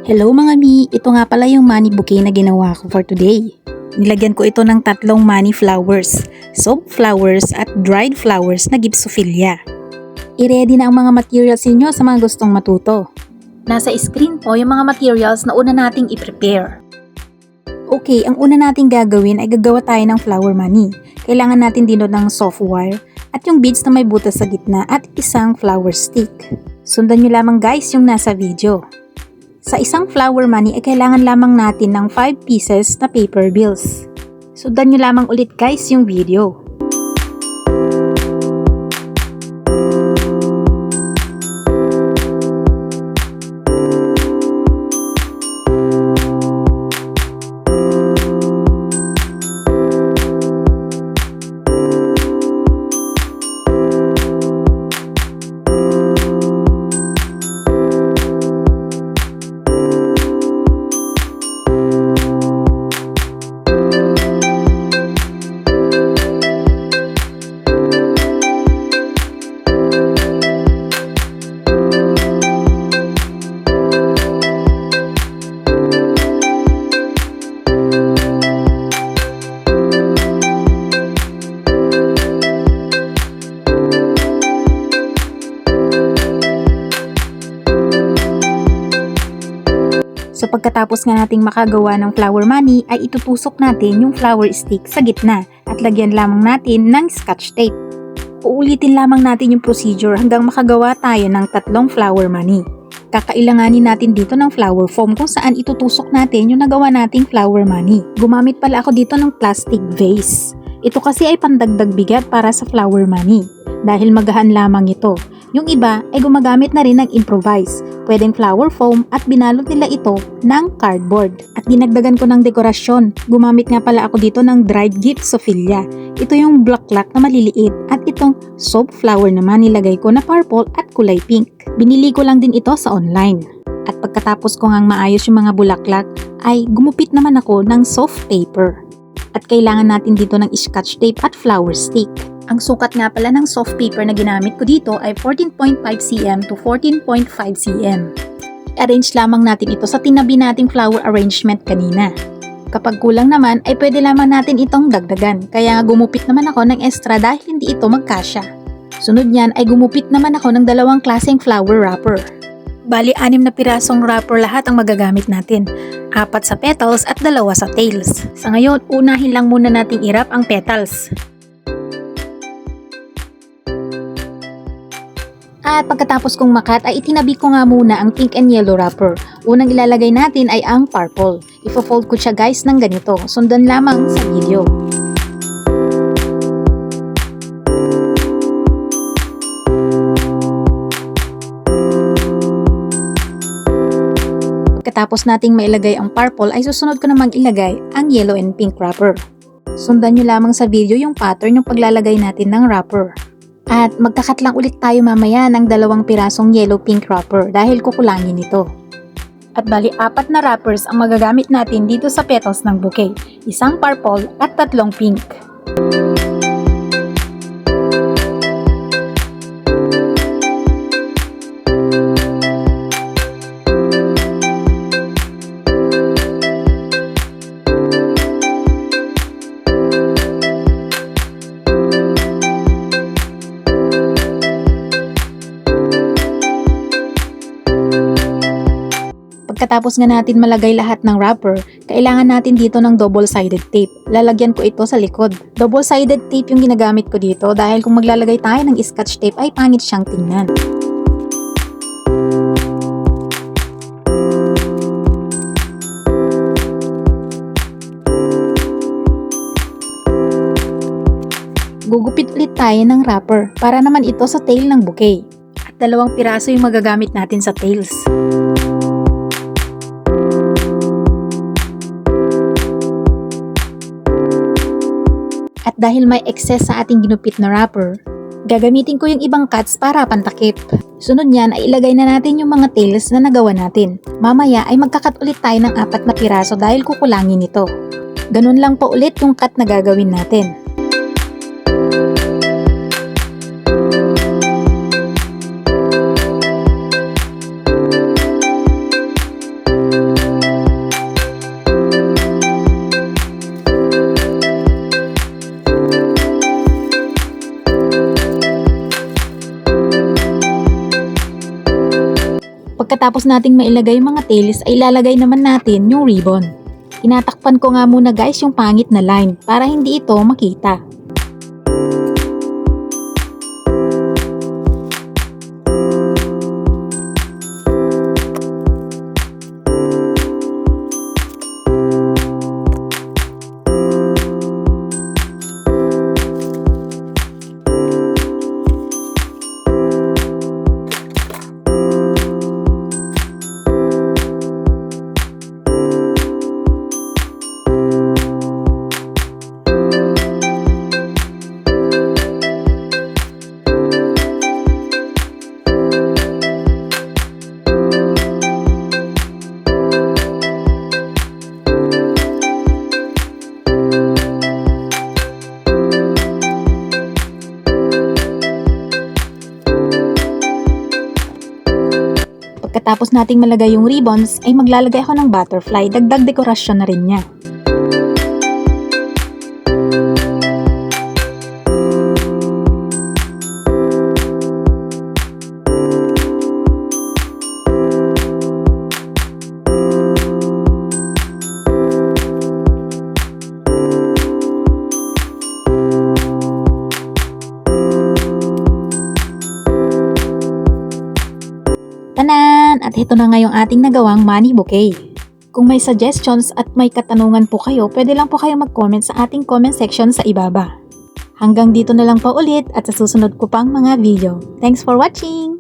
Hello mga mi! Ito nga pala yung money bouquet na ginawa ko for today. Nilagyan ko ito ng 3 money flowers, soap flowers at dried flowers na gypsophilia. I-ready na ang mga materials ninyo sa mga gustong matuto. Nasa screen po yung mga materials na una nating i-prepare. Okay, ang una nating gagawin ay gagawa tayo ng flower money. Kailangan natin din ng soft wire at yung beads na may butas sa gitna at isang flower stick. Sundan nyo lamang guys yung nasa video. Sa isang flower money ay kailangan lamang natin ng 5 pieces na paper bills. Sundan nyo lamang ulit guys yung video. So pagkatapos nga nating makagawa ng flower money ay itutusok natin yung flower stick sa gitna at lagyan lamang natin ng scotch tape. Uulitin lamang natin yung procedure hanggang makagawa tayo ng 3 flower money. Kakailanganin natin dito ng flower foam kung saan itutusok natin yung nagawa nating flower money. Gumamit pala ako dito ng plastic vase. Ito kasi ay pandagdag bigat para sa flower money dahil magahan lamang ito. Yung iba ay gumagamit na rin ng improvise, pwedeng flower foam at binalot nila ito ng cardboard. At dinagdagan ko ng dekorasyon, gumamit nga pala ako dito ng dried gypsophilia. Ito yung bulaklak na maliliit at itong soap flower naman nilagay ko na purple at kulay pink. Binili ko lang din ito sa online. At pagkatapos ko ngang maayos yung mga bulaklak ay gumupit naman ako ng soft paper. At kailangan natin dito ng scotch tape at flower stick. Ang sukat nga pala ng soft paper na ginamit ko dito ay 14.5 cm to 14.5 cm. I-arrange lamang natin ito sa tinabi nating flower arrangement kanina. Kapag kulang naman ay pwede lamang natin itong dagdagan, kaya gumupit naman ako ng extra dahil hindi ito magkasya. Sunod niyan ay gumupit naman ako ng 2 klaseng flower wrapper. Bali 6 na pirasong wrapper lahat ang magagamit natin. 4 sa petals at 2 sa tails. Sa ngayon, unahin lang muna nating i-wrap ang petals. At pagkatapos kong makat ay itinabi ko nga muna ang pink and yellow wrapper. Unang ilalagay natin ay ang purple. Ifo-fold ko siya guys ng ganito. Sundan lamang sa video. Pagkatapos nating mailagay ang purple ay susunod ko namang ilagay ang yellow and pink wrapper. Sundan nyo lamang sa video yung pattern ng paglalagay natin ng wrapper. At magkakat lang ulit tayo mamaya ng 2 pirasong yellow-pink wrapper dahil kukulangin ito. At bali 4 na wrappers ang magagamit natin dito sa petals ng bouquet. 1 purple at 3 pink. Pagkatapos nga natin malagay lahat ng wrapper, kailangan natin dito ng double-sided tape. Lalagyan ko ito sa likod. Double-sided tape yung ginagamit ko dito dahil kung maglalagay tayo ng scotch tape ay pangit siyang tingnan. Gugupit ulit tayo ng wrapper para naman ito sa tail ng bouquet. At 2 piraso yung magagamit natin sa tails. At dahil may excess sa ating ginupit na wrapper, gagamitin ko yung ibang cuts para pantakip. Sunod niyan ay ilagay na natin yung mga tails na nagawa natin. Mamaya ay magkakat ulit tayo ng 4 na piraso dahil kukulangin ito. Ganun lang po ulit yung cut na gagawin natin. Pagkatapos nating mailagay yung mga tails ay ilalagay naman natin yung ribbon. Tinatakpan ko nga muna guys yung pangit na line para hindi ito makita. Pagkatapos nating malagay yung ribbons, ay maglalagay ako ng butterfly, dagdag dekorasyon na rin niya. Tanan! At ito na nga yung ating nagawang money bouquet. Kung may suggestions at may katanungan po kayo, pwede lang po kayo mag-comment sa ating comment section sa ibaba. Hanggang dito na lang po ulit at sa susunod ko pang mga video. Thanks for watching!